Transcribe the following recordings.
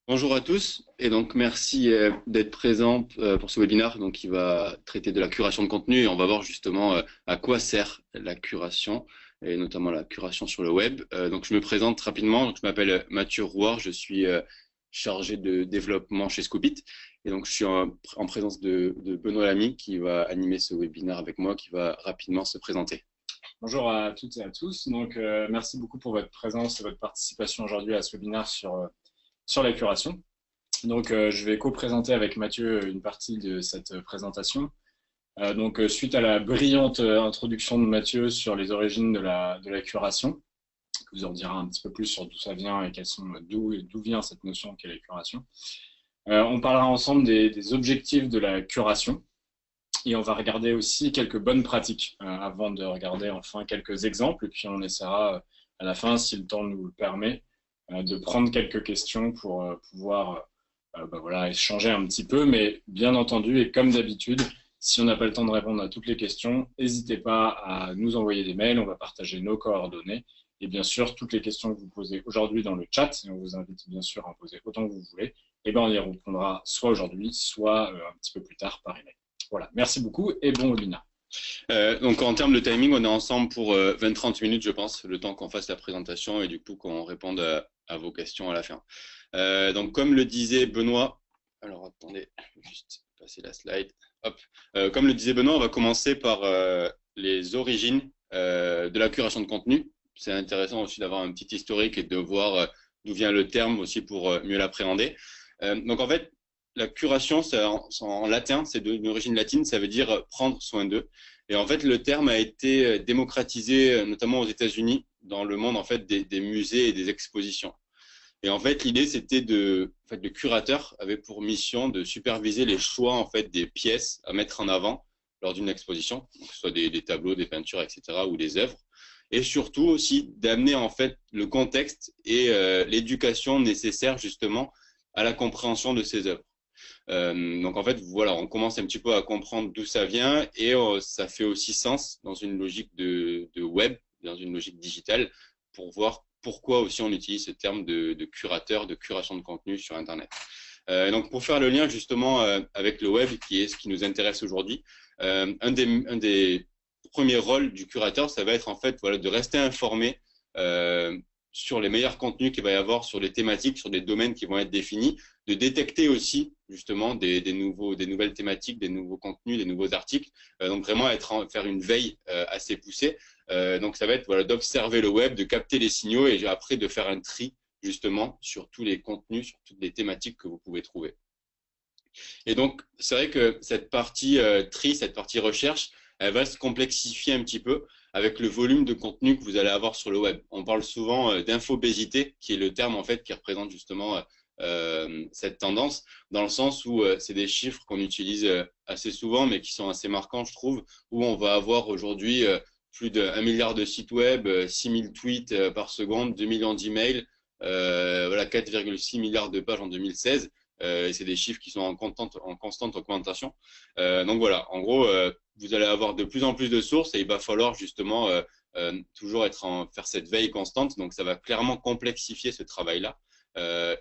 Bonjour à tous et donc merci d'être présent pour ce webinaire donc qui va traiter de la curation de contenu et on va voir justement à quoi sert la curation et notamment la curation sur le web. Donc je me présente rapidement, donc, je m'appelle Mathieu Rouard, je suis chargé de développement chez Scoopit et donc je suis en présence de Benoît Lamy qui va animer ce webinaire avec moi, qui va rapidement se présenter. Bonjour à toutes et à tous. Merci beaucoup pour votre présence et votre participation aujourd'hui à ce webinaire sur la curation. Je vais co-présenter avec Mathieu une partie de cette présentation. Suite à la brillante introduction de Mathieu sur les origines de la curation, qui vous en dira un petit peu plus sur d'où ça vient et d'où vient cette notion qu'est la curation. On parlera ensemble des objectifs de la curation. Et on va regarder aussi quelques bonnes pratiques avant de regarder enfin quelques exemples. Et puis on essaiera à la fin, si le temps nous le permet, de prendre quelques questions pour pouvoir voilà, échanger un petit peu. Mais bien entendu, et comme d'habitude, si on n'a pas le temps de répondre à toutes les questions, n'hésitez pas à nous envoyer des mails. On va partager nos coordonnées. Et bien sûr, toutes les questions que vous posez aujourd'hui dans le chat, et on vous invite bien sûr à en poser autant que vous voulez, et ben on y répondra soit aujourd'hui, soit un petit peu plus tard par email. Voilà, merci beaucoup et bon webinaire. Donc en termes de timing, on est ensemble pour 20-30 minutes, je pense, le temps qu'on fasse la présentation et du coup qu'on réponde à vos questions à la fin. Donc comme le disait Benoît, alors attendez, juste passer la slide. Hop. Comme le disait Benoît, on va commencer par les origines de la curation de contenu. C'est intéressant aussi d'avoir un petit historique et de voir d'où vient le terme aussi pour mieux l'appréhender. Donc en fait, la curation, en latin, c'est d'une origine latine, ça veut dire prendre soin d'eux. Et en fait, le terme a été démocratisé, notamment aux États-Unis, dans le monde en fait des musées et des expositions. Et en fait, l'idée, c'était le curateur avait pour mission de superviser les choix en fait des pièces à mettre en avant lors d'une exposition, que ce soit des tableaux, des peintures, etc., ou des œuvres, et surtout aussi d'amener en fait le contexte et l'éducation nécessaire justement à la compréhension de ces œuvres. Donc en fait, voilà, on commence un petit peu à comprendre d'où ça vient et ça fait aussi sens dans une logique de web, dans une logique digitale, pour voir pourquoi aussi on utilise ce terme de curateur, de curation de contenu sur Internet. Donc pour faire le lien justement avec le web, qui est ce qui nous intéresse aujourd'hui, un des premiers rôles du curateur, ça va être en fait voilà, de rester informé sur les meilleurs contenus qu'il va y avoir, sur les thématiques, sur des domaines qui vont être définis, de détecter aussi justement des nouvelles thématiques, des nouveaux contenus, des nouveaux articles. Donc vraiment faire une veille assez poussée. Donc ça va être voilà, d'observer le web, de capter les signaux et après de faire un tri justement sur tous les contenus, sur toutes les thématiques que vous pouvez trouver. Et donc c'est vrai que cette partie tri, cette partie recherche, elle va se complexifier un petit peu avec le volume de contenu que vous allez avoir sur le web. On parle souvent d'infobésité, qui est le terme en fait qui représente justement cette tendance, dans le sens où c'est des chiffres qu'on utilise assez souvent, mais qui sont assez marquants, je trouve, où on va avoir aujourd'hui plus d'1 milliard de sites web, 6000 tweets par seconde, 2 millions d'emails, voilà, 4,6 milliards de pages en 2016. Et c'est des chiffres qui sont en constante augmentation. Donc voilà, en gros, vous allez avoir de plus en plus de sources et il va falloir justement toujours faire cette veille constante. Donc ça va clairement complexifier ce travail-là.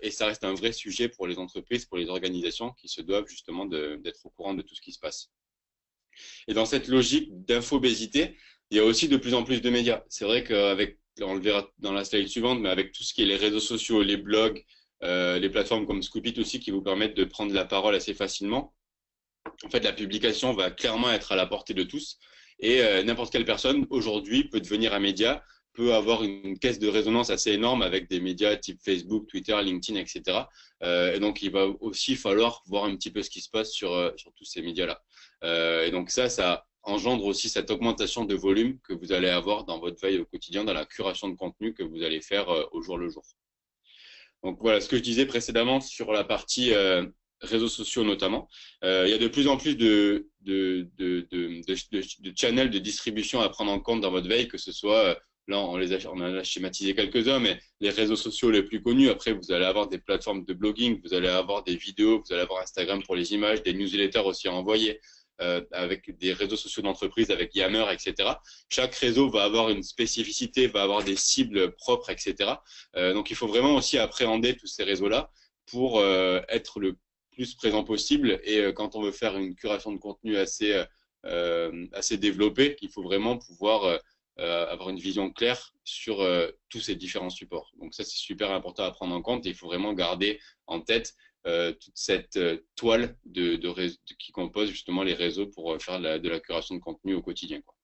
Et ça reste un vrai sujet pour les entreprises, pour les organisations qui se doivent justement d'être au courant de tout ce qui se passe. Et dans cette logique d'infobésité, il y a aussi de plus en plus de médias. C'est vrai qu'avec, on le verra dans la slide suivante, mais avec tout ce qui est les réseaux sociaux, les blogs, les plateformes comme Scoopit aussi qui vous permettent de prendre la parole assez facilement. En fait, la publication va clairement être à la portée de tous et n'importe quelle personne aujourd'hui peut devenir un média, peut avoir une caisse de résonance assez énorme avec des médias type Facebook, Twitter, LinkedIn, etc. Et donc, il va aussi falloir voir un petit peu ce qui se passe sur tous ces médias-là. Et donc ça engendre aussi cette augmentation de volume que vous allez avoir dans votre veille au quotidien, dans la curation de contenu que vous allez faire au jour le jour. Donc voilà, ce que je disais précédemment sur la partie réseaux sociaux notamment. Il y a de plus en plus de channels de distribution à prendre en compte dans votre veille, que ce soit, là on en a schématisé quelques-uns, mais les réseaux sociaux les plus connus. Après, vous allez avoir des plateformes de blogging, vous allez avoir des vidéos, vous allez avoir Instagram pour les images, des newsletters aussi à envoyer. Avec des réseaux sociaux d'entreprise, avec Yammer, etc. Chaque réseau va avoir une spécificité, va avoir des cibles propres, etc. Donc, il faut vraiment aussi appréhender tous ces réseaux-là pour être le plus présent possible. Et quand on veut faire une curation de contenu assez développée, il faut vraiment pouvoir avoir une vision claire sur tous ces différents supports. Donc ça, c'est super important à prendre en compte et il faut vraiment garder en tête toute cette toile qui compose justement les réseaux pour faire de la curation de contenu au quotidien, quoi.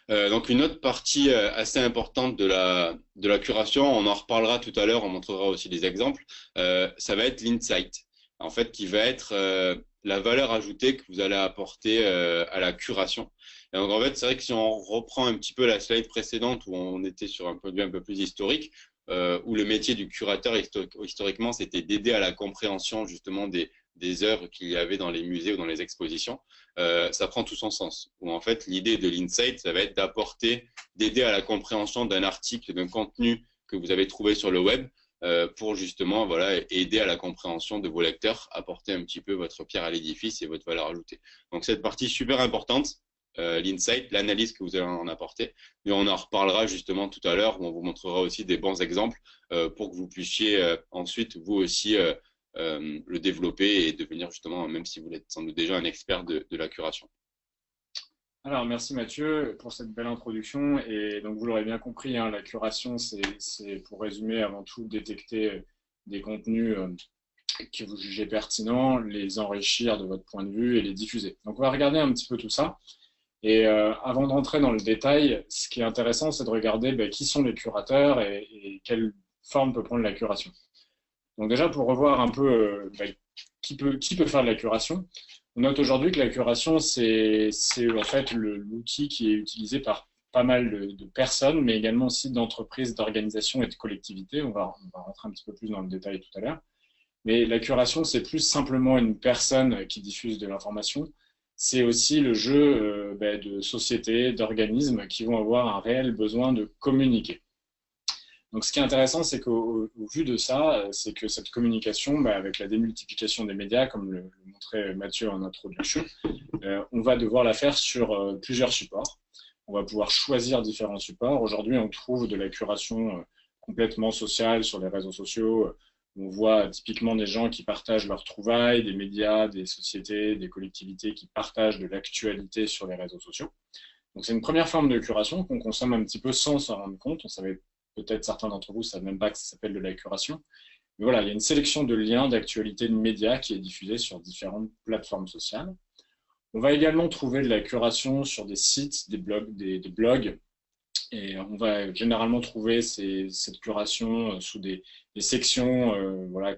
Donc une autre partie assez importante de la curation, on en reparlera tout à l'heure, on montrera aussi des exemples, ça va être l'insight, en fait, qui va être la valeur ajoutée que vous allez apporter à la curation. Et donc en fait, c'est vrai que si on reprend un petit peu la slide précédente où on était sur un point de vue un peu plus historique, où le métier du curateur historiquement, c'était d'aider à la compréhension justement des œuvres qu'il y avait dans les musées ou dans les expositions, ça prend tout son sens. Où en fait, l'idée de l'insight, ça va être d'aider à la compréhension d'un article, d'un contenu que vous avez trouvé sur le web, pour justement voilà, aider à la compréhension de vos lecteurs, apporter un petit peu votre pierre à l'édifice et votre valeur ajoutée. Donc cette partie super importante, l'insight, l'analyse que vous allez en apporter. Mais on en reparlera justement tout à l'heure où on vous montrera aussi des bons exemples pour que vous puissiez ensuite vous aussi le développer et devenir justement, même si vous êtes sans doute déjà un expert de la curation. Alors, merci Mathieu pour cette belle introduction. Et donc, vous l'aurez bien compris, hein, la curation, c'est pour résumer avant tout détecter des contenus que vous jugez pertinents, les enrichir de votre point de vue et les diffuser. Donc, on va regarder un petit peu tout ça. Et avant d'entrer dans le détail, ce qui est intéressant, c'est de regarder qui sont les curateurs et quelle forme peut prendre la curation. Donc déjà, pour revoir un peu qui peut faire de la curation, on note aujourd'hui que la curation, c'est en fait l'outil qui est utilisé par pas mal de personnes, mais également aussi d'entreprises, d'organisations et de collectivités. On va rentrer un petit peu plus dans le détail tout à l'heure. Mais la curation, c'est plus simplement une personne qui diffuse de l'information. C'est aussi le jeu de sociétés, d'organismes qui vont avoir un réel besoin de communiquer. Donc, ce qui est intéressant, c'est qu'au vu de ça, c'est que cette communication, avec la démultiplication des médias, comme le montrait Mathieu en introduction, on va devoir la faire sur plusieurs supports. On va pouvoir choisir différents supports. Aujourd'hui, on trouve de la curation complètement sociale sur les réseaux sociaux. On voit typiquement des gens qui partagent leurs trouvailles, des médias, des sociétés, des collectivités qui partagent de l'actualité sur les réseaux sociaux. Donc, c'est une première forme de curation qu'on consomme un petit peu sans s'en rendre compte. On savait peut-être certains d'entre vous ne savent même pas que ça s'appelle de la curation. Mais voilà, il y a une sélection de liens, d'actualités, de médias qui est diffusée sur différentes plateformes sociales. On va également trouver de la curation sur des sites, des blogs, et on va généralement trouver cette curation sous des sections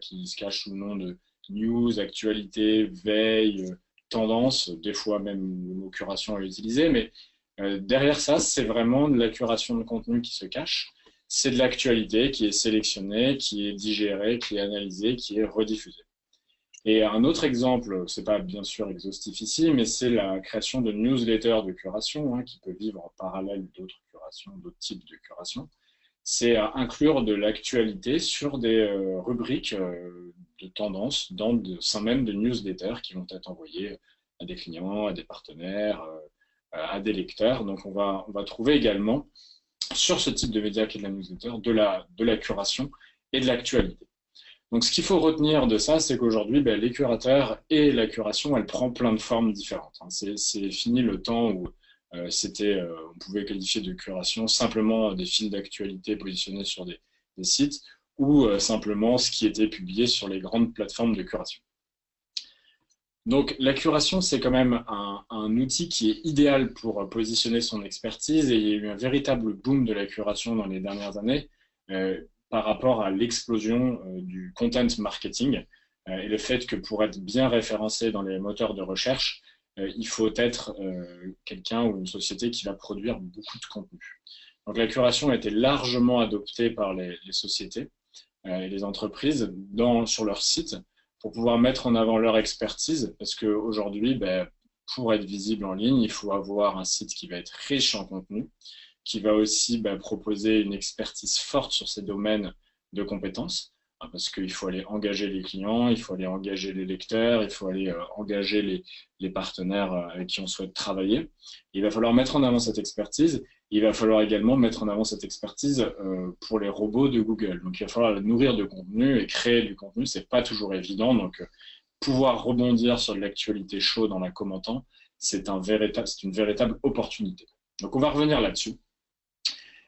qui se cachent sous le nom de news, actualité, veille, tendance. Des fois même le mot curation est utilisé, mais derrière ça, c'est vraiment de la curation de contenu qui se cache. C'est de l'actualité qui est sélectionnée, qui est digérée, qui est analysée, qui est rediffusée. Et un autre exemple, c'est pas bien sûr exhaustif ici, mais c'est la création de newsletters de curation, qui peut vivre en parallèle d'autres curations, d'autres types de curation. C'est inclure de l'actualité sur des rubriques de tendance dans le sein même de newsletters qui vont être envoyés à des clients, à des partenaires, à des lecteurs. Donc on va trouver également sur ce type de média qui est de la newsletter, de la curation et de l'actualité. Donc ce qu'il faut retenir de ça, c'est qu'aujourd'hui, les curateurs et la curation, elle prend plein de formes différentes. C'est fini le temps où on pouvait qualifier de curation simplement des fils d'actualité positionnés sur des sites ou simplement ce qui était publié sur les grandes plateformes de curation. Donc la curation, c'est quand même un outil qui est idéal pour positionner son expertise et il y a eu un véritable boom de la curation dans les dernières années par rapport à l'explosion du content marketing et le fait que pour être bien référencé dans les moteurs de recherche, il faut être quelqu'un ou une société qui va produire beaucoup de contenu. Donc la curation a été largement adoptée par les sociétés et les entreprises sur leur site pour pouvoir mettre en avant leur expertise, parce qu'aujourd'hui, pour être visible en ligne, il faut avoir un site qui va être riche en contenu, qui va aussi proposer une expertise forte sur ces domaines de compétences. parce qu'il faut aller engager les clients, il faut aller engager les lecteurs, il faut aller engager les partenaires avec qui on souhaite travailler. Il va falloir mettre en avant cette expertise. Il va falloir également mettre en avant cette expertise pour les robots de Google. Donc, il va falloir la nourrir de contenu et créer du contenu. C'est pas toujours évident. Donc, pouvoir rebondir sur de l'actualité chaude en la commentant, c'est une véritable opportunité. Donc, on va revenir là-dessus.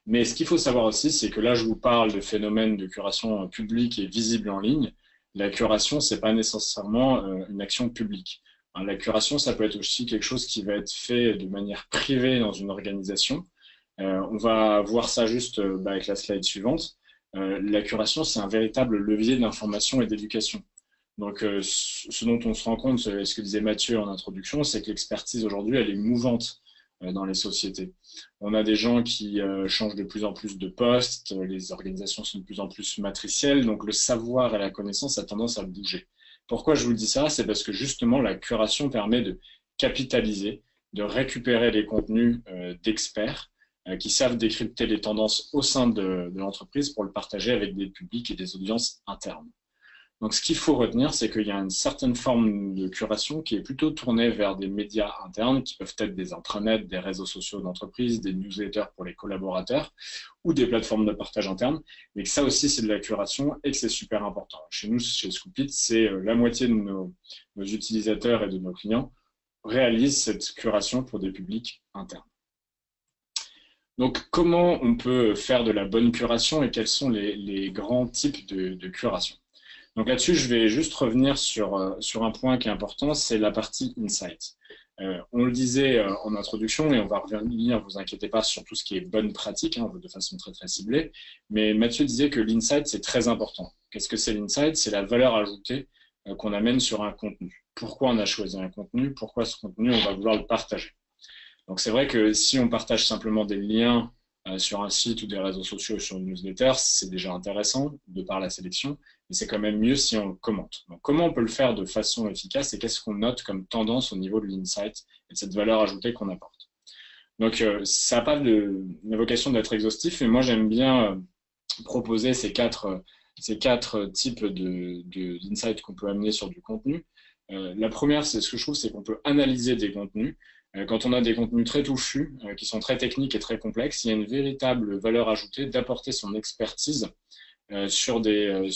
Mais ce qu'il faut savoir aussi, c'est que là, je vous parle de phénomènes de curation publique et visible en ligne. La curation, c'est pas nécessairement une action publique. La curation, ça peut être aussi quelque chose qui va être fait de manière privée dans une organisation. On va voir ça juste avec la slide suivante. La curation, c'est un véritable levier d'information et d'éducation. Donc, ce dont on se rend compte, ce que disait Mathieu en introduction, c'est que l'expertise aujourd'hui, elle est mouvante dans les sociétés. On a des gens qui changent de plus en plus de postes, les organisations sont de plus en plus matricielles, donc le savoir et la connaissance a tendance à bouger. Pourquoi je vous dis ça? C'est parce que justement, la curation permet de capitaliser, de récupérer les contenus d'experts qui savent décrypter les tendances au sein de l'entreprise pour le partager avec des publics et des audiences internes. Donc, ce qu'il faut retenir, c'est qu'il y a une certaine forme de curation qui est plutôt tournée vers des médias internes, qui peuvent être des intranets, des réseaux sociaux d'entreprise, des newsletters pour les collaborateurs ou des plateformes de partage interne, mais que ça aussi, c'est de la curation et que c'est super important. Chez nous, chez Scoopit, c'est la moitié de nos utilisateurs et de nos clients réalisent cette curation pour des publics internes. Donc, comment on peut faire de la bonne curation et quels sont les grands types de curation? Donc là-dessus, je vais juste revenir sur un point qui est important, c'est la partie insight. On le disait en introduction et on va revenir, vous inquiétez pas, sur tout ce qui est bonne pratique, hein, de façon très très ciblée, mais Mathieu disait que l'insight, c'est très important. Qu'est-ce que c'est l'insight? C'est la valeur ajoutée qu'on amène sur un contenu. Pourquoi on a choisi un contenu? Pourquoi ce contenu, on va vouloir le partager? Donc c'est vrai que si on partage simplement des liens sur un site ou des réseaux sociaux ou sur une newsletter, c'est déjà intéressant de par la sélection, mais c'est quand même mieux si on le commente. Donc, comment on peut le faire de façon efficace et qu'est-ce qu'on note comme tendance au niveau de l'insight et de cette valeur ajoutée qu'on apporte? Donc, ça n'a pas la vocation d'être exhaustif, mais moi, j'aime bien proposer ces quatre types d'insights qu'on peut amener sur du contenu. La première, c'est ce que je trouve, c'est qu'on peut analyser des contenus. Quand on a des contenus très touchus, qui sont très techniques et très complexes, il y a une véritable valeur ajoutée d'apporter son expertise sur des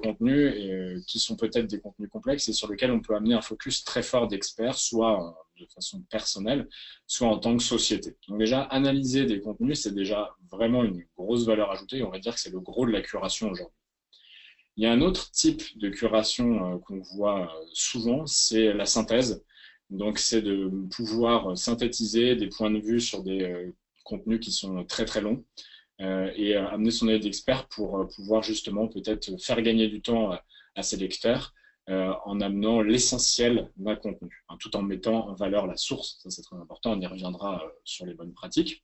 contenus qui sont peut-être des contenus complexes et sur lesquels on peut amener un focus très fort d'experts, soit de façon personnelle, soit en tant que société. Donc déjà, analyser des contenus, c'est déjà vraiment une grosse valeur ajoutée. On va dire que c'est le gros de la curation aujourd'hui. Il y a un autre type de curation qu'on voit souvent, c'est la synthèse. Donc, c'est de pouvoir synthétiser des points de vue sur des contenus qui sont très très longs et amener son aide d'expert pour pouvoir justement peut-être faire gagner du temps à ses lecteurs en amenant l'essentiel d'un contenu, hein, tout en mettant en valeur la source. Ça, c'est très important. On y reviendra sur les bonnes pratiques.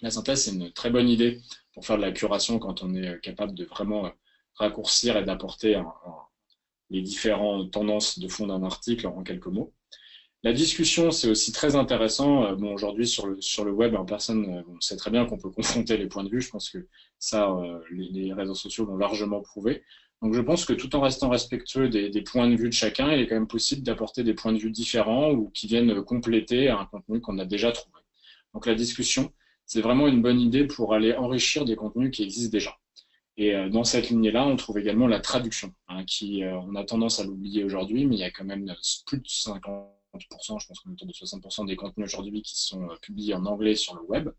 La synthèse, c'est une très bonne idée pour faire de la curation quand on est capable de vraiment raccourcir et d'apporter les différentes tendances de fond d'un article en quelques mots. La discussion, c'est aussi très intéressant. Bon, aujourd'hui, sur le web, personne on sait très bien qu'on peut confronter les points de vue. Je pense que ça, les réseaux sociaux l'ont largement prouvé. Donc, je pense que tout en restant respectueux des points de vue de chacun, il est quand même possible d'apporter des points de vue différents ou qui viennent compléter un contenu qu'on a déjà trouvé. Donc, la discussion, c'est vraiment une bonne idée pour aller enrichir des contenus qui existent déjà. Et dans cette lignée-là, on trouve également la traduction, hein, qui on a tendance à l'oublier aujourd'hui, mais il y a quand même plus de 50%, je pense qu'on est autour de 60% des contenus aujourd'hui qui sont publiés en anglais sur le web.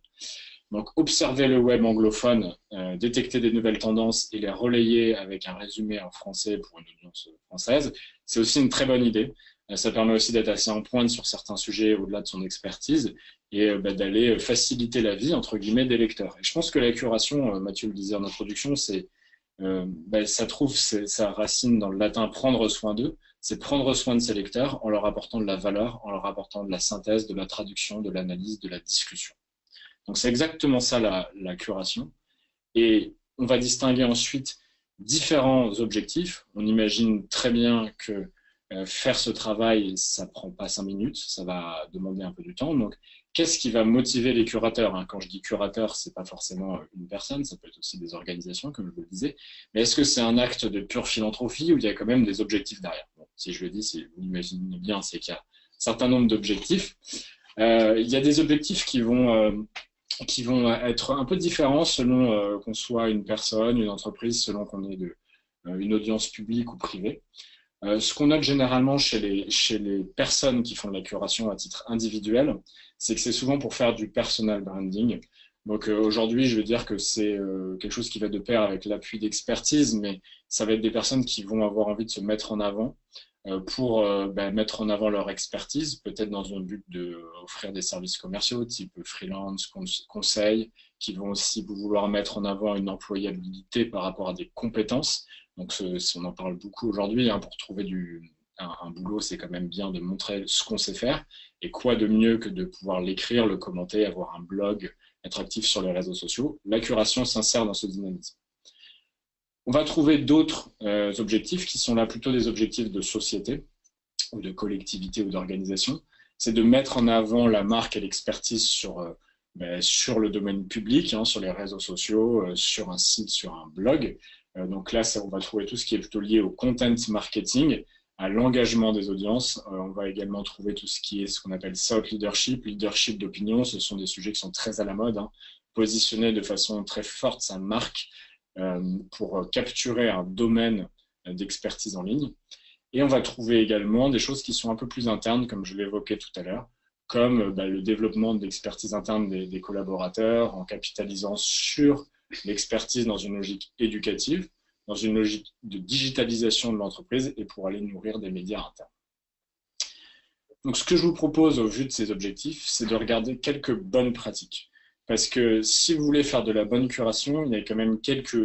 Donc, observer le web anglophone, détecter des nouvelles tendances et les relayer avec un résumé en français pour une audience française, c'est aussi une très bonne idée. Ça permet aussi d'être assez en pointe sur certains sujets au-delà de son expertise et d'aller faciliter la vie, entre guillemets, des lecteurs. Et je pense que la curation, Mathieu le disait en introduction, ça trouve sa racine dans le latin « prendre soin d'eux ». C'est prendre soin de ses lecteurs en leur apportant de la valeur, en leur apportant de la synthèse, de la traduction, de l'analyse, de la discussion. Donc c'est exactement ça la curation. Et on va distinguer ensuite différents objectifs. On imagine très bien que faire ce travail, ça prend pas 5 minutes, ça va demander un peu du temps. Donc qu'est-ce qui va motiver les curateurs, hein? Quand je dis curateur, c'est pas forcément une personne, ça peut être aussi des organisations, comme je vous le disais. Mais est-ce que c'est un acte de pure philanthropie ou il y a quand même des objectifs derrière? Bon, si je le dis, vous l'imaginez bien, c'est qu'il y a un certain nombre d'objectifs. Il y a des objectifs qui vont être un peu différents selon qu'on soit une personne, une entreprise, selon qu'on est une audience publique ou privée. Ce qu'on note généralement chez les personnes qui font de la curation à titre individuel, c'est que c'est souvent pour faire du personal branding. Donc aujourd'hui, je veux dire que c'est quelque chose qui va de pair avec l'appui d'expertise, mais ça va être des personnes qui vont avoir envie de se mettre en avant pour mettre en avant leur expertise, peut-être dans un but d'offrir des services commerciaux type freelance, conseil, qui vont aussi vouloir mettre en avant une employabilité par rapport à des compétences. Donc on en parle beaucoup aujourd'hui, hein, pour trouver un boulot, c'est quand même bien de montrer ce qu'on sait faire. Et quoi de mieux que de pouvoir l'écrire, le commenter, avoir un blog, être actif sur les réseaux sociaux. La curation s'insère dans ce dynamisme. On va trouver d'autres objectifs qui sont là plutôt des objectifs de société ou de collectivité ou d'organisation. C'est de mettre en avant la marque et l'expertise sur le domaine public, hein, sur les réseaux sociaux, sur un site, sur un blog. Donc là, on va trouver tout ce qui est plutôt lié au content marketing, à l'engagement des audiences. On va également trouver tout ce qui est ce qu'on appelle thought leadership, leadership d'opinion. Ce sont des sujets qui sont très à la mode, hein, positionner de façon très forte sa marque pour capturer un domaine d'expertise en ligne. Et on va trouver également des choses qui sont un peu plus internes, comme je l'évoquais tout à l'heure, comme le développement de l'expertise interne des collaborateurs en capitalisant sur l'expertise dans une logique éducative, dans une logique de digitalisation de l'entreprise et pour aller nourrir des médias internes. Donc ce que je vous propose au vu de ces objectifs, c'est de regarder quelques bonnes pratiques. Parce que si vous voulez faire de la bonne curation, il y a quand même quelques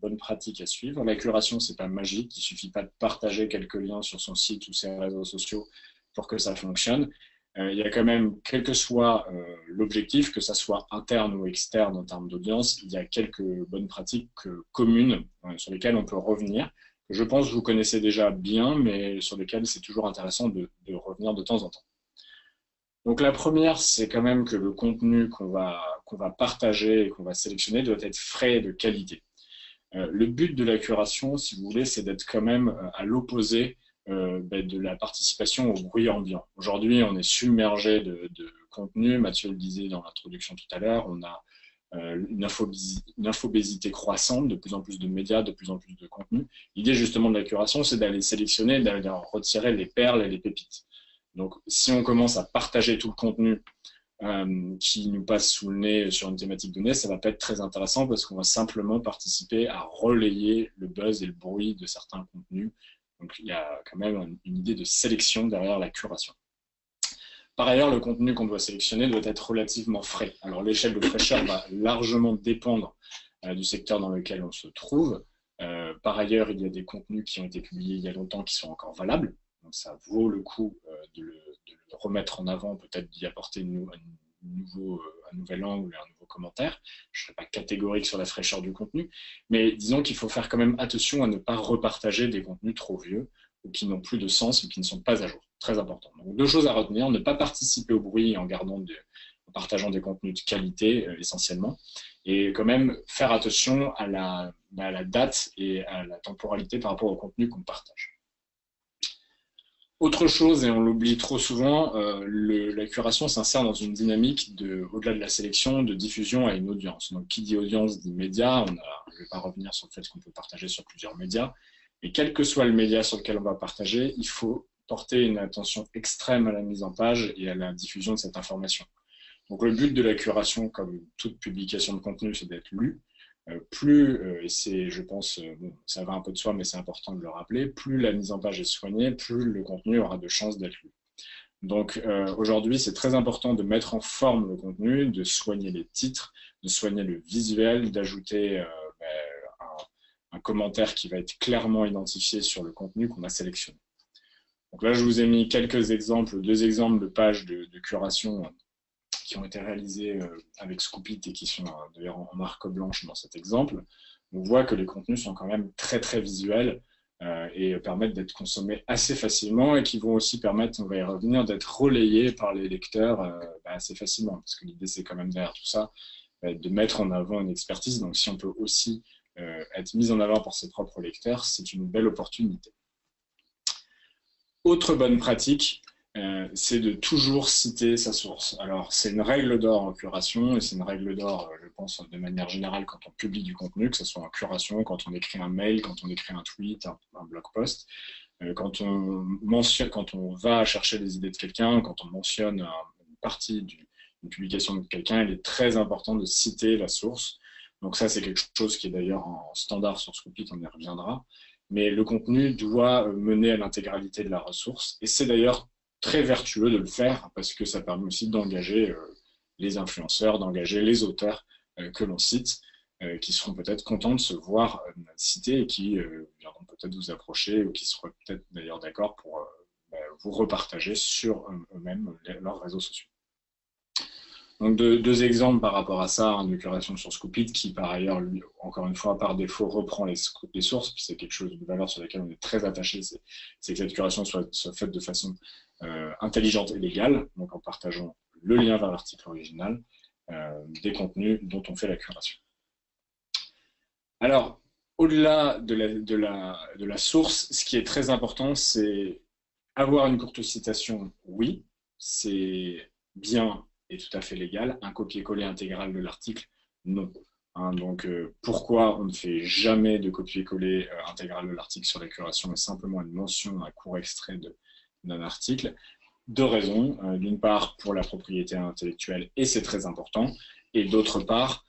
bonnes pratiques à suivre. La curation, c'est pas magique, il suffit pas de partager quelques liens sur son site ou ses réseaux sociaux pour que ça fonctionne. Il y a quand même, quel que soit l'objectif, que ça soit interne ou externe en termes d'audience, il y a quelques bonnes pratiques communes sur lesquelles on peut revenir. Je pense que vous connaissez déjà bien, mais sur lesquelles c'est toujours intéressant de revenir de temps en temps. Donc la première, c'est quand même que le contenu qu'on va partager et qu'on va sélectionner doit être frais et de qualité. Le but de la curation, si vous voulez, c'est d'être quand même à l'opposé de la participation au bruit ambiant. Aujourd'hui, on est submergé de contenu. Mathieu le disait dans l'introduction tout à l'heure, on a une infobésité croissante, de plus en plus de médias, de plus en plus de contenu. L'idée justement de la curation, c'est d'aller sélectionner, d'aller retirer les perles et les pépites. Donc, si on commence à partager tout le contenu qui nous passe sous le nez sur une thématique donnée, ça va pas être très intéressant parce qu'on va simplement participer à relayer le buzz et le bruit de certains contenus. Donc, il y a quand même une idée de sélection derrière la curation. Par ailleurs, le contenu qu'on doit sélectionner doit être relativement frais. Alors, l'échelle de fraîcheur va largement dépendre du secteur dans lequel on se trouve. Par ailleurs, il y a des contenus qui ont été publiés il y a longtemps qui sont encore valables. Donc, ça vaut le coup de le remettre en avant, peut-être d'y apporter un nouvel angle, un nouveau commentaire. Je ne serai pas catégorique sur la fraîcheur du contenu, mais disons qu'il faut faire quand même attention à ne pas repartager des contenus trop vieux ou qui n'ont plus de sens ou qui ne sont pas à jour. Très important. Donc, deux choses à retenir, ne pas participer au bruit en partageant des contenus de qualité essentiellement, et quand même faire attention à la date et à la temporalité par rapport au contenu qu'on partage. Autre chose, et on l'oublie trop souvent, la curation s'insère dans une dynamique au-delà de la sélection, de diffusion à une audience. Donc, qui dit audience dit média. Je ne vais pas revenir sur le fait qu'on peut partager sur plusieurs médias. Et quel que soit le média sur lequel on va partager, il faut porter une attention extrême à la mise en page et à la diffusion de cette information. Donc, le but de la curation, comme toute publication de contenu, c'est d'être lu. Et c'est, je pense, ça va un peu de soi, mais c'est important de le rappeler, plus la mise en page est soignée, plus le contenu aura de chances d'être lu. Donc aujourd'hui, c'est très important de mettre en forme le contenu, de soigner les titres, de soigner le visuel, d'ajouter un commentaire qui va être clairement identifié sur le contenu qu'on a sélectionné. Donc là, je vous ai mis quelques exemples, 2 exemples de pages de curation qui ont été réalisés avec Scoopit et qui sont d'ailleurs en marque blanche dans cet exemple. On voit que les contenus sont quand même très très visuels. et permettent d'être consommés assez facilement et qui vont aussi permettre, on va y revenir, d'être relayés par les lecteurs assez facilement. Parce que l'idée, c'est quand même derrière tout ça, de mettre en avant une expertise. Donc si on peut aussi être mis en avant par ses propres lecteurs, c'est une belle opportunité. Autre bonne pratique, c'est de toujours citer sa source. Alors, c'est une règle d'or en curation, et c'est une règle d'or, je pense, de manière générale, quand on publie du contenu, que ce soit en curation, quand on écrit un mail, quand on écrit un tweet, un blog post, quand on va chercher les idées de quelqu'un, quand on mentionne une partie d'une publication de quelqu'un, il est très important de citer la source. Donc ça, c'est quelque chose qui est d'ailleurs en standard sur Scoopit, on y reviendra. Mais le contenu doit mener à l'intégralité de la ressource. Et c'est d'ailleurs très vertueux de le faire parce que ça permet aussi d'engager les influenceurs, d'engager les auteurs que l'on cite, qui seront peut-être contents de se voir cités et qui viendront peut-être vous approcher ou qui seront peut-être d'ailleurs d'accord pour vous repartager sur eux-mêmes leurs réseaux sociaux. Donc deux exemples par rapport à ça, de curation sur Scoopit, qui par ailleurs, lui, encore une fois, par défaut, reprend les sources, puis c'est quelque chose de valeur sur laquelle on est très attaché, c'est que cette curation soit faite de façon intelligente et légale, donc en partageant le lien vers l'article original, des contenus dont on fait la curation. Alors, au-delà de la source, ce qui est très important, c'est avoir une courte citation, oui, c'est bien et tout à fait légal. Un copier-coller intégral de l'article, non. Donc, pourquoi on ne fait jamais de copier-coller intégral de l'article sur la curation, mais simplement une mention, un court extrait d'un article? Deux raisons. D'une part, pour la propriété intellectuelle, et c'est très important. Et d'autre part,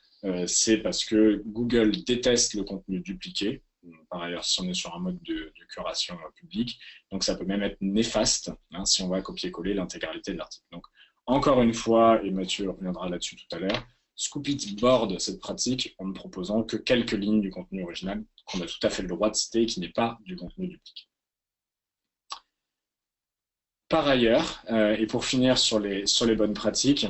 c'est parce que Google déteste le contenu dupliqué. Par ailleurs, si on est sur un mode de curation publique, donc ça peut même être néfaste si on va copier-coller l'intégralité de l'article. Donc, encore une fois, et Mathieu reviendra là-dessus tout à l'heure, Scoopit borde cette pratique en ne proposant que quelques lignes du contenu original qu'on a tout à fait le droit de citer et qui n'est pas du contenu dupliqué. Par ailleurs, et pour finir sur les bonnes pratiques,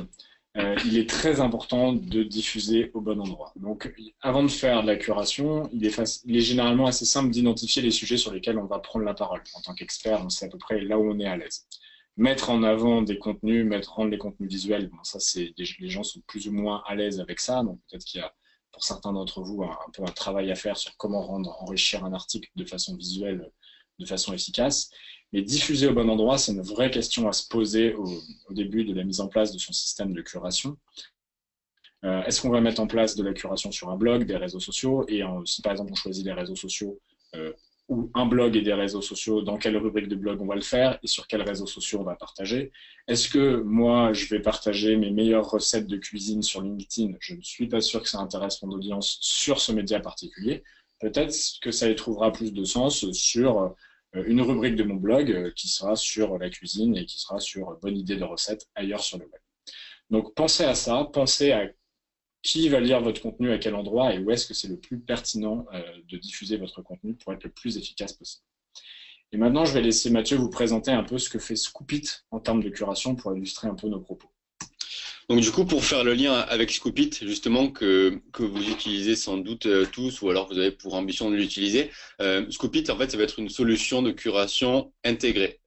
il est très important de diffuser au bon endroit. Donc, avant de faire de la curation, il est généralement assez simple d'identifier les sujets sur lesquels on va prendre la parole. En tant qu'expert, on sait à peu près là où on est à l'aise. Mettre en avant des contenus, rendre les contenus visuels, bon, ça, les gens sont plus ou moins à l'aise avec ça. Donc, peut-être qu'il y a, pour certains d'entre vous, un peu un travail à faire sur comment enrichir un article de façon visuelle, de façon efficace. Mais diffuser au bon endroit, c'est une vraie question à se poser au début de la mise en place de son système de curation. Est-ce qu'on va mettre en place de la curation sur un blog, des réseaux sociaux? Et si par exemple on choisit les réseaux sociaux ou un blog et des réseaux sociaux, dans quelle rubrique de blog on va le faire et sur quels réseaux sociaux on va partager? Est-ce que moi, je vais partager mes meilleures recettes de cuisine sur LinkedIn? Je ne suis pas sûr que ça intéresse mon audience sur ce média particulier. Peut-être que ça y trouvera plus de sens sur une rubrique de mon blog qui sera sur la cuisine et qui sera sur bonne idée de recettes ailleurs sur le web. Donc pensez à ça, pensez à qui va lire votre contenu à quel endroit et où est-ce que c'est le plus pertinent de diffuser votre contenu pour être le plus efficace possible. Et maintenant, je vais laisser Mathieu vous présenter un peu ce que fait Scoopit en termes de curation pour illustrer un peu nos propos. Donc du coup, pour faire le lien avec Scoopit, justement, que vous utilisez sans doute tous, ou alors vous avez pour ambition de l'utiliser, Scoopit, en fait, ça va être une solution de curation intégrée.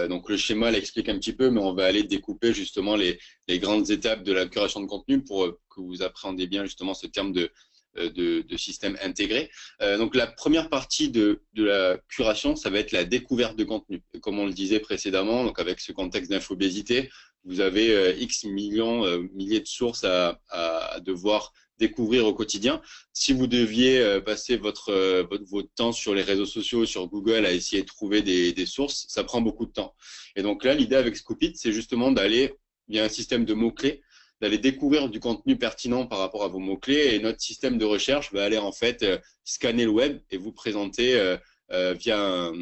Donc le schéma l'explique un petit peu, mais on va aller découper justement les grandes étapes de la curation de contenu pour que vous appréhendez bien justement ce terme de système intégré. Donc la première partie de la curation, ça va être la découverte de contenu. Et comme on le disait précédemment, donc avec ce contexte d'infobésité, vous avez X milliers de sources à devoir découvrir au quotidien. Si vous deviez passer votre temps sur les réseaux sociaux, sur Google, à essayer de trouver des sources, ça prend beaucoup de temps. Et donc là, l'idée avec Scoopit, c'est justement d'aller, via un système de mots-clés, d'aller découvrir du contenu pertinent par rapport à vos mots-clés. Et notre système de recherche va aller en fait scanner le web et vous présenter via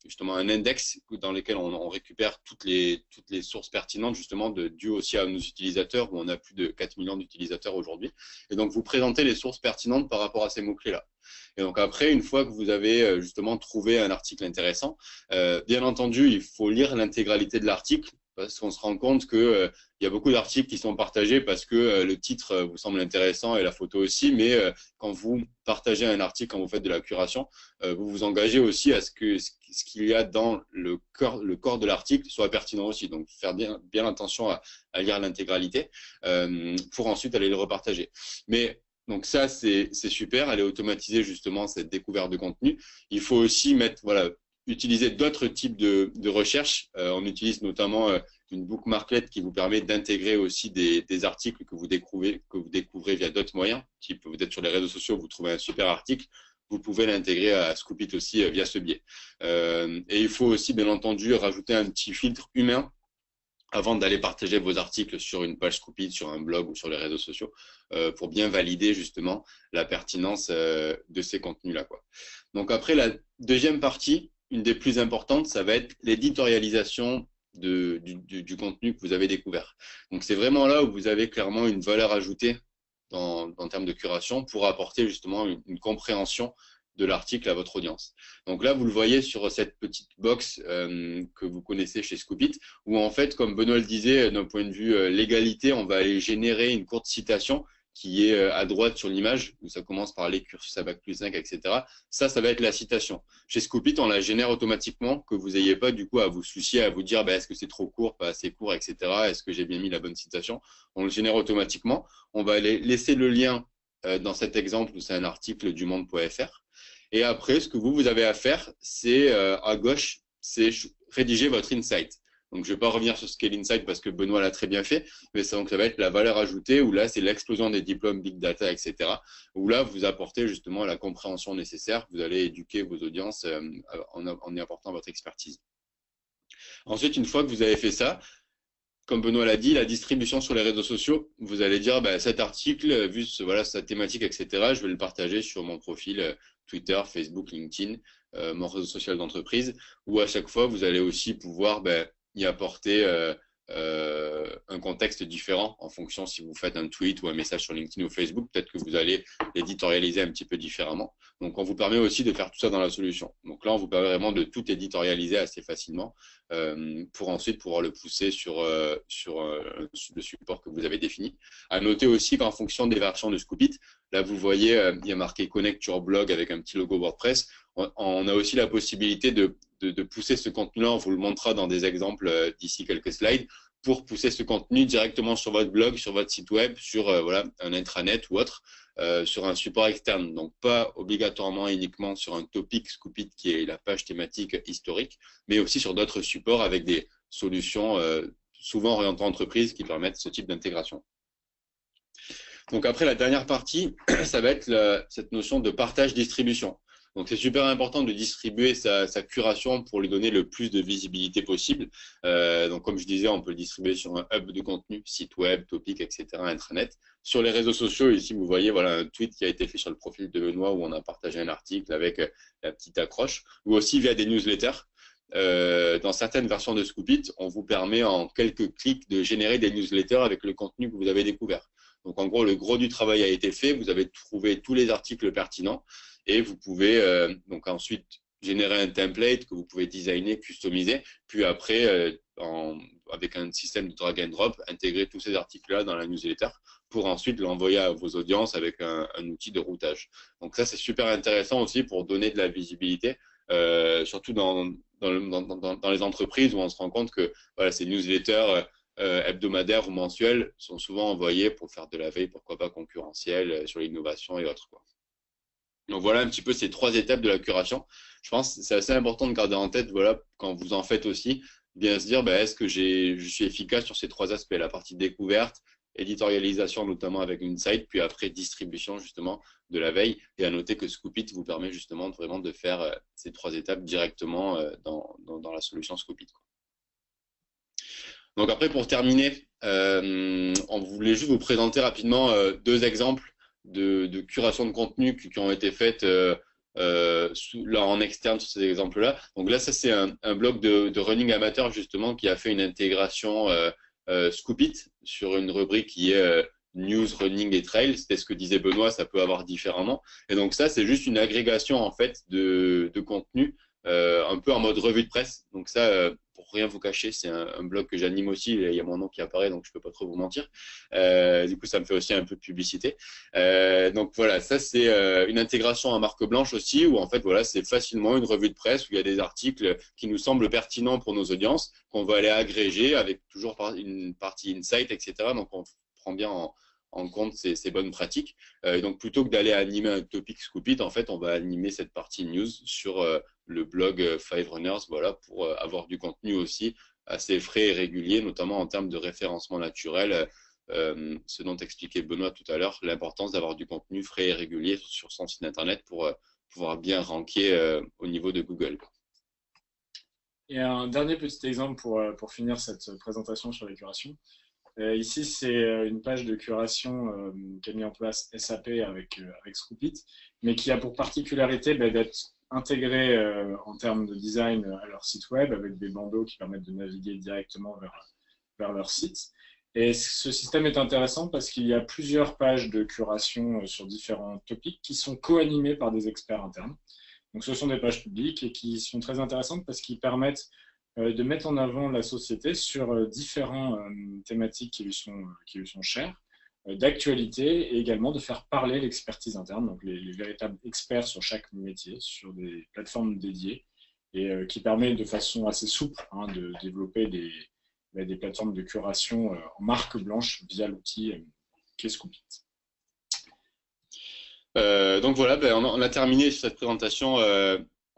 justement un index dans lequel on récupère toutes les sources pertinentes justement dues aussi à nos utilisateurs, où on a plus de 4 millions d'utilisateurs aujourd'hui. Et donc vous présentez les sources pertinentes par rapport à ces mots-clés-là. Et donc après, une fois que vous avez justement trouvé un article intéressant, bien entendu, il faut lire l'intégralité de l'article, parce qu'on se rend compte que il y a beaucoup d'articles qui sont partagés parce que le titre vous semble intéressant et la photo aussi, mais quand vous partagez un article, quand vous faites de la curation, vous vous engagez aussi à ce que ce qu'il y a dans le corps de l'article soit pertinent aussi. Donc, faire bien attention à lire l'intégralité pour ensuite aller le repartager. Mais donc ça, c'est super, aller automatiser justement cette découverte de contenu. Il faut aussi utiliser d'autres types de recherche. On utilise notamment une bookmarklet qui vous permet d'intégrer aussi des articles que vous découvrez via d'autres moyens. Type, vous êtes sur les réseaux sociaux, vous trouvez un super article, vous pouvez l'intégrer à Scoop.it aussi via ce biais. Et il faut aussi, bien entendu, rajouter un petit filtre humain avant d'aller partager vos articles sur une page Scoop.it, sur un blog ou sur les réseaux sociaux, pour bien valider justement la pertinence de ces contenus-là, quoi. Donc après, la deuxième partie, une des plus importantes, ça va être l'éditorialisation du contenu que vous avez découvert. Donc c'est vraiment là où vous avez clairement une valeur ajoutée en termes de curation pour apporter justement une compréhension de l'article à votre audience. Donc là, vous le voyez sur cette petite box que vous connaissez chez Scoop.it, où en fait, comme Benoît le disait, d'un point de vue légalité, on va aller générer une courte citation qui est à droite sur l'image, où ça commence par les cursus à Bac+5, etc. Ça va être la citation. Chez Scoop.it, on la génère automatiquement, que vous n'ayez pas du coup à vous soucier, à vous dire est-ce que c'est trop court, pas assez court, etc. Est-ce que j'ai bien mis la bonne citation? On le génère automatiquement. On va aller laisser le lien dans cet exemple où c'est un article du monde.fr. Et après, ce que vous avez à faire, c'est à gauche, c'est rédiger votre insight. Donc, je ne vais pas revenir sur ce qu'est l'insight parce que Benoît l'a très bien fait, mais ça va être la valeur ajoutée où là, c'est l'explosion des diplômes, big data, etc. Où là, vous apportez justement la compréhension nécessaire. Vous allez éduquer vos audiences en y apportant votre expertise. Ensuite, une fois que vous avez fait ça, comme Benoît l'a dit, la distribution sur les réseaux sociaux, vous allez dire cet article, vu sa thématique, etc., je vais le partager sur mon profil Twitter, Facebook, LinkedIn, mon réseau social d'entreprise, où à chaque fois, vous allez aussi pouvoir y apporter un contexte différent en fonction si vous faites un tweet ou un message sur LinkedIn ou Facebook, peut-être que vous allez l'éditorialiser un petit peu différemment. Donc, on vous permet aussi de faire tout ça dans la solution. Donc là, on vous permet vraiment de tout éditorialiser assez facilement pour ensuite pouvoir le pousser sur le support que vous avez défini. À noter aussi qu'en fonction des versions de Scoop.it, là, vous voyez, il y a marqué Connect your blog avec un petit logo WordPress. On a aussi la possibilité de pousser ce contenu-là. On vous le montrera dans des exemples d'ici quelques slides pour pousser ce contenu directement sur votre blog, sur votre site web, sur un intranet ou autre, sur un support externe. Donc, pas obligatoirement uniquement sur un topic Scoop.it qui est la page thématique historique, mais aussi sur d'autres supports avec des solutions souvent orientées entreprises qui permettent ce type d'intégration. Donc, après, la dernière partie, ça va être cette notion de partage-distribution. Donc, c'est super important de distribuer sa curation pour lui donner le plus de visibilité possible. Donc, comme je disais, on peut le distribuer sur un hub de contenu, site web, topic, etc., intranet. Sur les réseaux sociaux, ici, vous voyez un tweet qui a été fait sur le profil de Benoît où on a partagé un article avec la petite accroche, ou aussi via des newsletters. Dans certaines versions de Scoop.it, on vous permet en quelques clics de générer des newsletters avec le contenu que vous avez découvert. Donc, en gros, le gros du travail a été fait. Vous avez trouvé tous les articles pertinents. Et vous pouvez donc ensuite générer un template que vous pouvez designer, customiser, puis après, avec un système de drag and drop, intégrer tous ces articles-là dans la newsletter pour ensuite l'envoyer à vos audiences avec un outil de routage. Donc ça, c'est super intéressant aussi pour donner de la visibilité, surtout dans les entreprises où on se rend compte que ces newsletters hebdomadaires ou mensuels sont souvent envoyés pour faire de la veille, pourquoi pas concurrentielle, sur l'innovation et autres, quoi. Donc voilà un petit peu ces trois étapes de la curation. Je pense que c'est assez important de garder en tête, quand vous en faites aussi, bien se dire, est-ce que je suis efficace sur ces trois aspects, la partie découverte, éditorialisation notamment avec Insight, puis après distribution justement de la veille. Et à noter que Scoop.it vous permet justement vraiment de faire ces trois étapes directement dans la solution Scoop.it. Donc après, pour terminer, on voulait juste vous présenter rapidement deux exemples de curation de contenu qui ont été faites là en externe sur ces exemples-là. Donc là, ça c'est un blog de running amateur justement qui a fait une intégration Scoop.it sur une rubrique qui est news, running et trail. C'était ce que disait Benoît, ça peut avoir différemment. Et donc ça, c'est juste une agrégation en fait de contenu un peu en mode revue de presse. Donc ça, pour rien vous cacher, c'est un blog que j'anime aussi. Il y a mon nom qui apparaît, donc je peux pas trop vous mentir. Du coup, ça me fait aussi un peu de publicité. Donc voilà, ça c'est une intégration à marque blanche aussi, où en fait voilà, c'est facilement une revue de presse où il y a des articles qui nous semblent pertinents pour nos audiences, qu'on va aller agréger avec toujours une partie insight, etc. Donc on prend bien en compte ces bonnes pratiques. Donc plutôt que d'aller animer un topic Scoop It, en fait, on va animer cette partie news sur le blog Five Runners, voilà, pour avoir du contenu aussi assez frais et régulier, notamment en termes de référencement naturel. Ce dont expliquait Benoît tout à l'heure, l'importance d'avoir du contenu frais et régulier sur son site internet pour pouvoir bien ranker au niveau de Google. Et un dernier petit exemple pour finir cette présentation sur les curations. Ici, c'est une page de curation qu'a mis en place SAP avec Scoopit, mais qui a pour particularité d'être intégrée en termes de design à leur site web avec des bandeaux qui permettent de naviguer directement vers leur site. Et ce système est intéressant parce qu'il y a plusieurs pages de curation sur différents topics qui sont co-animées par des experts internes. Donc ce sont des pages publiques et qui sont très intéressantes parce qu'ils permettent de mettre en avant la société sur différentes thématiques qui lui sont chères, d'actualité et également de faire parler l'expertise interne, donc les véritables experts sur chaque métier, sur des plateformes dédiées et qui permet de façon assez souple de développer des plateformes de curation en marque blanche via l'outil qu'est Scoopit. Donc voilà, on a terminé cette présentation.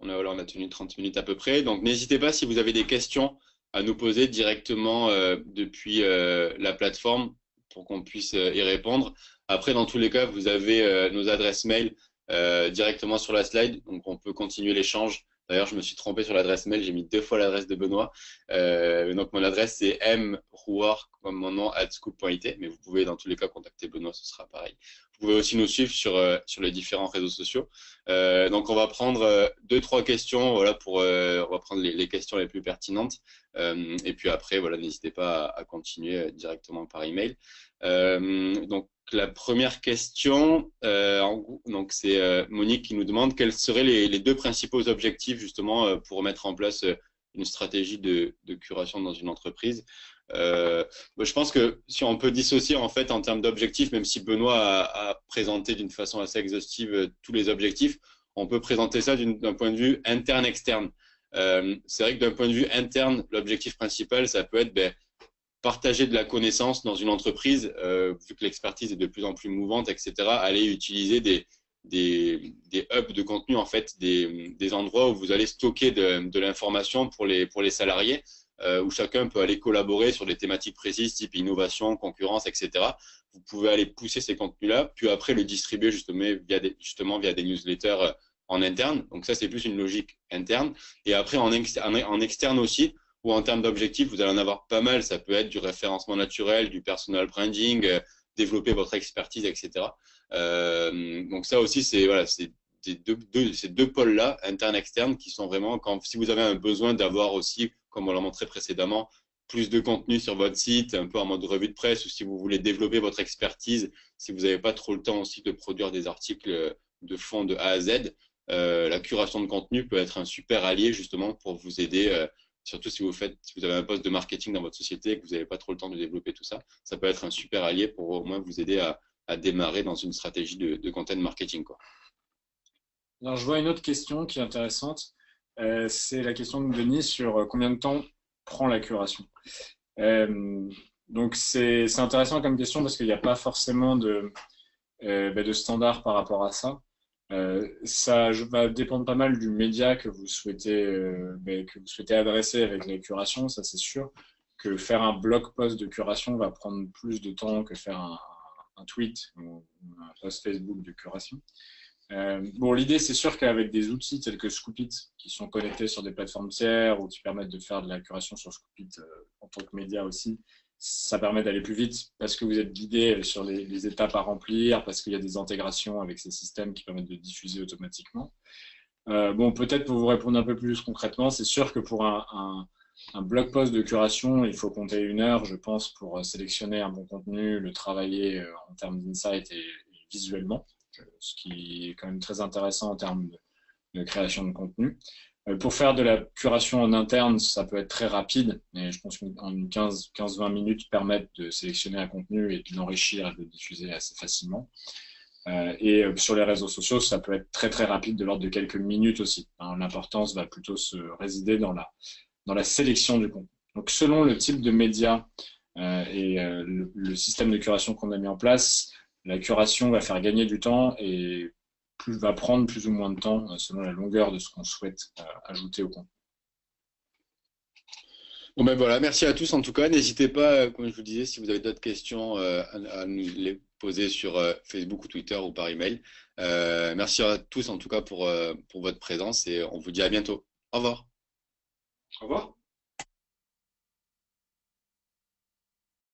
On a tenu 30 minutes à peu près. Donc n'hésitez pas si vous avez des questions à nous poser directement depuis la plateforme pour qu'on puisse y répondre. Après, dans tous les cas, vous avez nos adresses mail directement sur la slide. Donc on peut continuer l'échange. D'ailleurs, je me suis trompé sur l'adresse mail. J'ai mis 2 fois l'adresse de Benoît. Donc mon adresse, c'est mrouard, comme mon nom, @scoop.it. Mais vous pouvez dans tous les cas contacter Benoît, ce sera pareil. Vous pouvez aussi nous suivre sur les différents réseaux sociaux. Donc, on va prendre 2-3 questions. Voilà, on va prendre les questions les plus pertinentes. Et puis après, voilà, n'hésitez pas à continuer directement par email. Donc, la première question, donc c'est Monique qui nous demande quels seraient les 2 principaux objectifs justement pour mettre en place une stratégie de curation dans une entreprise. Je pense que si on peut dissocier en fait en termes d'objectifs, même si Benoît a présenté d'une façon assez exhaustive tous les objectifs, on peut présenter ça d'un point de vue interne-externe. C'est vrai que d'un point de vue interne, l'objectif principal, ça peut être partager de la connaissance dans une entreprise, vu que l'expertise est de plus en plus mouvante, etc. Aller utiliser des hubs de contenu, en fait, des endroits où vous allez stocker de l'information pour les salariés, où chacun peut aller collaborer sur des thématiques précises, type innovation, concurrence, etc. Vous pouvez aller pousser ces contenus-là, puis après le distribuer justement via des newsletters en interne. Donc ça, c'est plus une logique interne. Et après, en externe aussi, ou en termes d'objectifs, vous allez en avoir pas mal. Ça peut être du référencement naturel, du personal branding, développer votre expertise, etc. Donc ça aussi, c'est voilà, ces 2 pôles-là, interne-externe, qui sont vraiment, si vous avez un besoin d'avoir aussi, comme on l'a montré précédemment, plus de contenu sur votre site, un peu en mode revue de presse, ou si vous voulez développer votre expertise, si vous n'avez pas trop le temps aussi de produire des articles de fond de A à Z, la curation de contenu peut être un super allié justement pour vous aider, surtout si vous avez un poste de marketing dans votre société et que vous n'avez pas trop le temps de développer tout ça, ça peut être un super allié pour au moins vous aider à démarrer dans une stratégie de content marketing, quoi. Alors, je vois une autre question qui est intéressante. C'est la question de Denis sur combien de temps prend la curation. Donc, c'est intéressant comme question parce qu'il n'y a pas forcément de standard par rapport à ça. Ça va dépendre pas mal du média que vous souhaitez adresser avec la curation, ça c'est sûr. Que faire un blog post de curation va prendre plus de temps que faire un tweet ou un post Facebook de curation. Bon, l'idée, c'est sûr qu'avec des outils tels que Scoopit, qui sont connectés sur des plateformes tiers ou qui permettent de faire de la curation sur Scoopit en tant que média aussi, ça permet d'aller plus vite parce que vous êtes guidé sur les étapes à remplir, parce qu'il y a des intégrations avec ces systèmes qui permettent de diffuser automatiquement. Bon, peut-être pour vous répondre un peu plus concrètement, c'est sûr que pour un blog post de curation, il faut compter 1 heure, je pense, pour sélectionner un bon contenu, le travailler en termes d'insight et visuellement, ce qui est quand même très intéressant en termes de création de contenu. Pour faire de la curation en interne, ça peut être très rapide, mais je pense qu'en 15-20 minutes permettent de sélectionner un contenu et de l'enrichir et de le diffuser assez facilement. Sur les réseaux sociaux, ça peut être très très rapide, de l'ordre de quelques minutes aussi. Hein, l'importance va plutôt se résider dans la sélection du contenu. Donc selon le type de média le système de curation qu'on a mis en place, la curation va faire gagner du temps et va prendre plus ou moins de temps selon la longueur de ce qu'on souhaite ajouter au contenu. Bon ben voilà, merci à tous en tout cas. N'hésitez pas, comme je vous disais, si vous avez d'autres questions, à nous les poser sur Facebook ou Twitter ou par email. Merci à tous en tout cas pour votre présence et on vous dit à bientôt. Au revoir. Au revoir.